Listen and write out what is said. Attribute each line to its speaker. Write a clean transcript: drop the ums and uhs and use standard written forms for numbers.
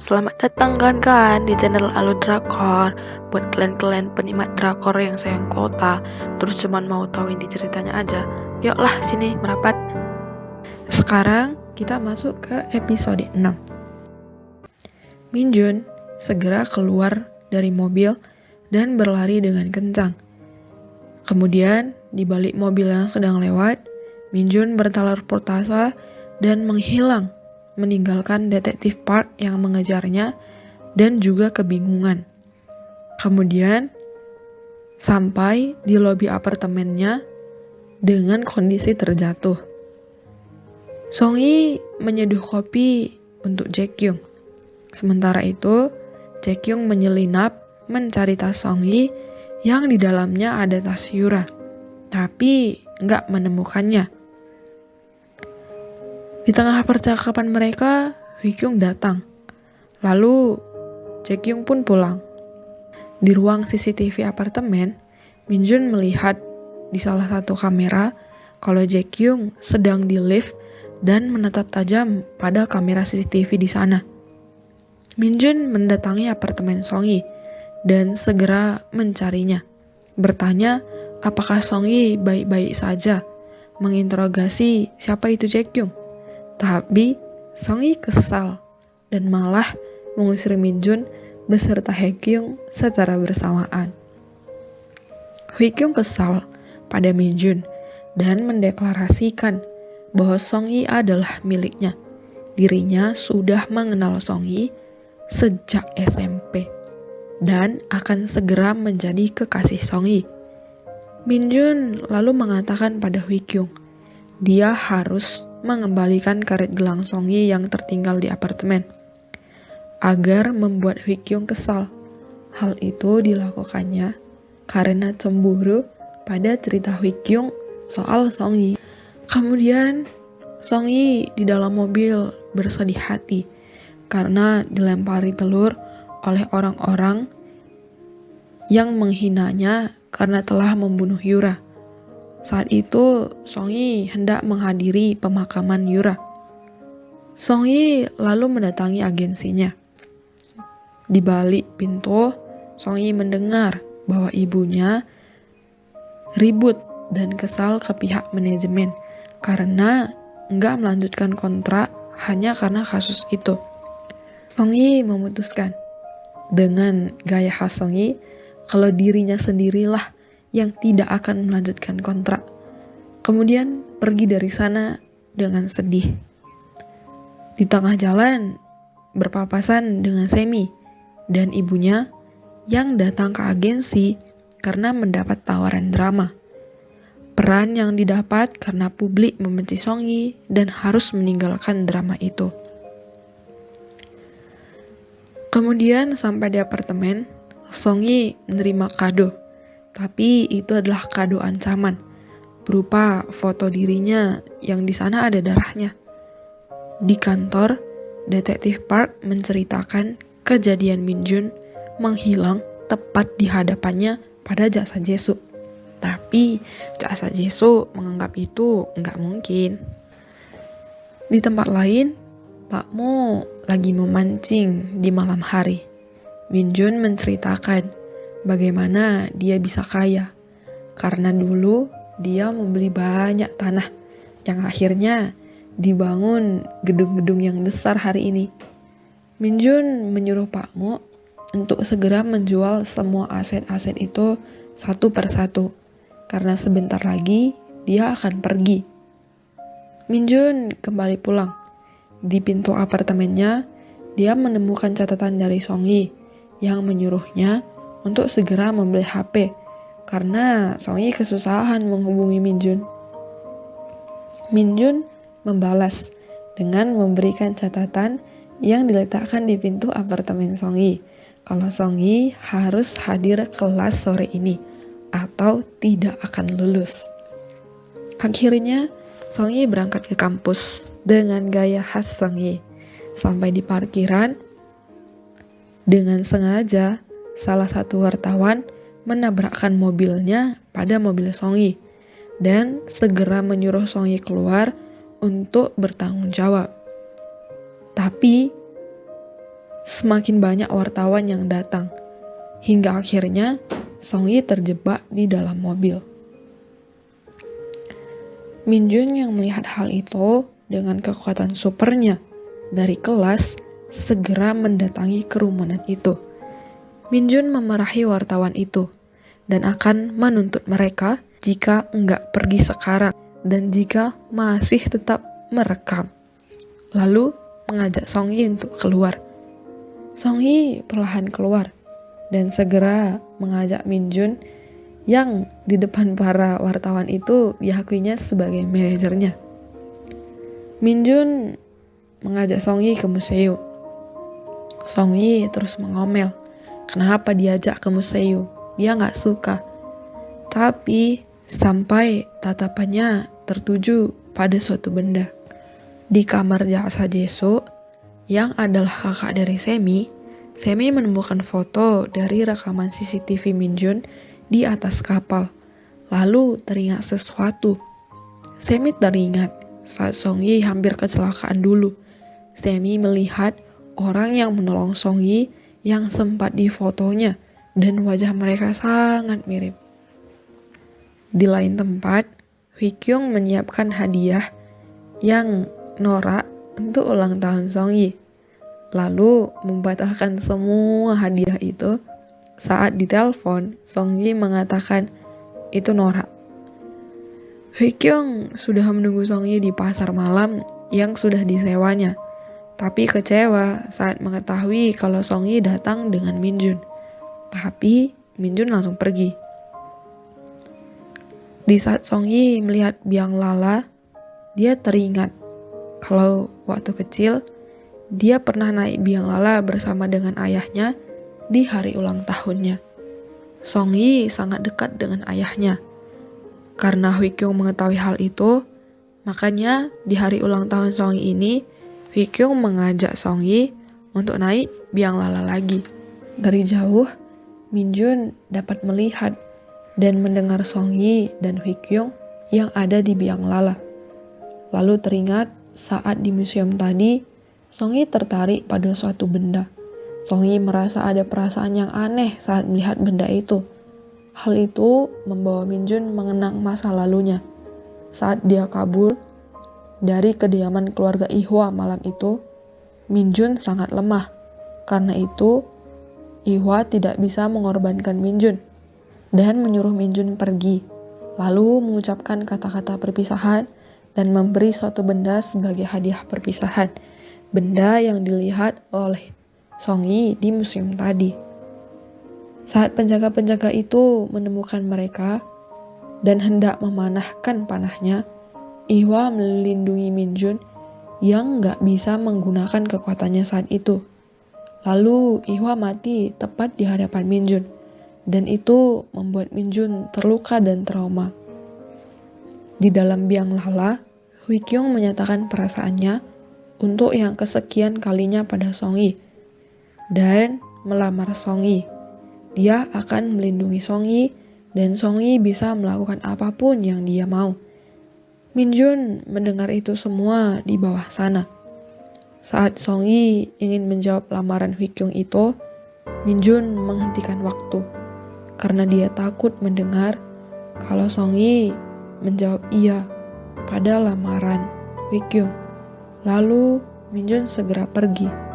Speaker 1: Selamat datang kawan-kawan di channel Alur Drakor. Buat kalian-kalian penikmat drakor yang sayang kota, terus cuman mau tahu inti ceritanya aja, yuklah sini merapat. Sekarang kita masuk ke episode 6. Minjun segera keluar dari mobil dan berlari dengan kencang. Kemudian di balik mobil yang sedang lewat, Minjun berteleportase dan menghilang, meninggalkan detektif Park yang mengejarnya dan juga kebingungan. Kemudian sampai di lobi apartemennya dengan kondisi terjatuh. Song Yi menyeduh kopi untuk Jae Kyung. Sementara itu, Jae Kyung menyelinap mencari tas Song Yi yang di dalamnya ada tas Yura, tapi nggak menemukannya. Di tengah percakapan mereka, Hui Kyung datang. Lalu, Jae Kyung pun pulang. Di ruang CCTV apartemen, Minjun melihat di salah satu kamera kalau Jae Kyung sedang di lift dan menatap tajam pada kamera CCTV di sana. Minjun mendatangi apartemen Song Yi dan segera mencarinya. Bertanya apakah Song Yi baik-baik saja, menginterogasi siapa itu Jae Kyung. Tapi Song Yi kesal dan malah mengusir Minjun beserta Hae Kyung secara bersamaan. Hui Kyung kesal pada Minjun dan mendeklarasikan bahwa Song Yi adalah miliknya. Dirinya sudah mengenal Song Yi sejak SMP dan akan segera menjadi kekasih Song Yi. Minjun lalu mengatakan pada Hui Kyung, dia harus mengembalikan karet gelang Song Yi yang tertinggal di apartemen, agar membuat Hui Kyung kesal. Hal itu dilakukannya karena cemburu pada cerita Hui Kyung soal Song Yi. Kemudian Song Yi di dalam mobil bersedih hati karena dilempari telur oleh orang-orang yang menghinanya karena telah membunuh Yura. Saat itu Song Yi hendak menghadiri pemakaman Yura. Song Yi lalu mendatangi agensinya. Di balik pintu, Song Yi mendengar bahwa ibunya ribut dan kesal ke pihak manajemen karena nggak melanjutkan kontrak hanya karena kasus itu. Song Yi memutuskan dengan gaya khas Song Yi kalau dirinya sendirilah yang tidak akan melanjutkan kontrak. Kemudian pergi dari sana dengan sedih. Di tengah jalan berpapasan dengan Semi dan ibunya yang datang ke agensi karena mendapat tawaran drama. Peran yang didapat karena publik membenci Song Yi dan harus meninggalkan drama itu. Kemudian sampai di apartemen, Song Yi menerima kado, tapi itu adalah kado ancaman, berupa foto dirinya yang di sana ada darahnya. Di kantor, detektif Park menceritakan kejadian Minjun menghilang tepat di hadapannya pada Jaksa Jesu. Tapi Jaksa Jesu menganggap itu nggak mungkin. Di tempat lain, Pak Mo lagi memancing di malam hari. Minjun menceritakan bagaimana dia bisa kaya karena dulu dia membeli banyak tanah yang akhirnya dibangun gedung-gedung yang besar hari ini. Minjun menyuruh Pak Mo untuk segera menjual semua aset-aset itu satu persatu karena sebentar lagi dia akan pergi. Minjun kembali pulang. Di pintu apartemennya, dia menemukan catatan dari Song Yi yang menyuruhnya untuk segera membeli HP karena Song Yi kesusahan menghubungi Minjun. Minjun membalas dengan memberikan catatan yang diletakkan di pintu apartemen Song Yi kalau Song Yi harus hadir kelas sore ini atau tidak akan lulus. Akhirnya Song Yi berangkat ke kampus dengan gaya khas Song Yi. Sampai di parkiran, dengan sengaja salah satu wartawan menabrakkan mobilnya pada mobil Song Yi dan segera menyuruh Song Yi keluar untuk bertanggung jawab. Tapi Semakin banyak wartawan yang datang, hingga akhirnya Song Yi terjebak di dalam mobil. Min Jun yang melihat hal itu dengan kekuatan supernya dari kelas segera mendatangi kerumunan itu. Min Jun memarahi wartawan itu dan akan menuntut mereka jika enggak pergi sekarang dan jika masih tetap merekam. Lalu mengajak Song Yi untuk keluar. Song Yi perlahan keluar dan segera mengajak Min Jun yang di depan para wartawan itu diakuinya sebagai manajernya. Min Jun mengajak Song Yi ke museum. Song Yi terus mengomel, kenapa diajak ke museum? Dia nggak suka. Tapi sampai tatapannya tertuju pada suatu benda. Di kamar jasa Jeso, yang adalah kakak dari Semi menemukan foto dari rekaman CCTV Min Jun di atas kapal. Lalu teringat sesuatu. Semi teringat saat Song Yi hampir kecelakaan dulu. Semi melihat orang yang menolong Song Yi yang sempat difotonya dan wajah mereka sangat mirip. Di lain tempat, Hui Kyung menyiapkan hadiah yang norak untuk ulang tahun Song Yi. Lalu membatalkan semua hadiah itu. Saat ditelepon, Song Yi mengatakan itu norak. Hui Kyung sudah menunggu Song Yi di pasar malam yang sudah disewanya, tapi kecewa saat mengetahui kalau Song Yi datang dengan Min Jun. Tapi Min Jun langsung pergi. Di saat Song Yi melihat biang lala, dia teringat kalau waktu kecil dia pernah naik biang lala bersama dengan ayahnya di hari ulang tahunnya. Song Yi sangat dekat dengan ayahnya. Karena Hui Kyung mengetahui hal itu, makanya di hari ulang tahun Song Yi ini, Hui Kyung mengajak Song Yi untuk naik biang lala lagi. Dari jauh, Min Jun dapat melihat dan mendengar Song Yi dan Hui Kyung yang ada di biang lala. Lalu teringat saat di museum tadi, Song Yi tertarik pada suatu benda. Song Yi merasa ada perasaan yang aneh saat melihat benda itu. Hal itu membawa Min Jun mengenang masa lalunya. Saat dia kabur dari kediaman keluarga Ihwa malam itu, Min Jun sangat lemah. Karena itu, Ihwa tidak bisa mengorbankan Min Jun dan menyuruh Min Jun pergi. Lalu mengucapkan kata-kata perpisahan dan memberi suatu benda sebagai hadiah perpisahan. Benda yang dilihat oleh Song Yi di museum tadi. Saat penjaga-penjaga itu menemukan mereka dan hendak memanahkan panahnya, Ihwa melindungi Min Jun yang gak bisa menggunakan kekuatannya saat itu. Lalu Ihwa mati tepat di hadapan Min Jun, dan itu membuat Min Jun terluka dan trauma. Di dalam biang lala, Hui Kyung menyatakan perasaannya untuk yang kesekian kalinya pada Song Yi dan melamar Song Yi. Dia akan melindungi Song Yi dan Song Yi bisa melakukan apapun yang dia mau. Min Jun mendengar itu semua di bawah sana. Saat Song Yi ingin menjawab lamaran Hui Kyung itu, Min Jun menghentikan waktu karena dia takut mendengar kalau Song Yi menjawab iya pada lamaran Hui Kyung. Lalu Min Jun segera pergi.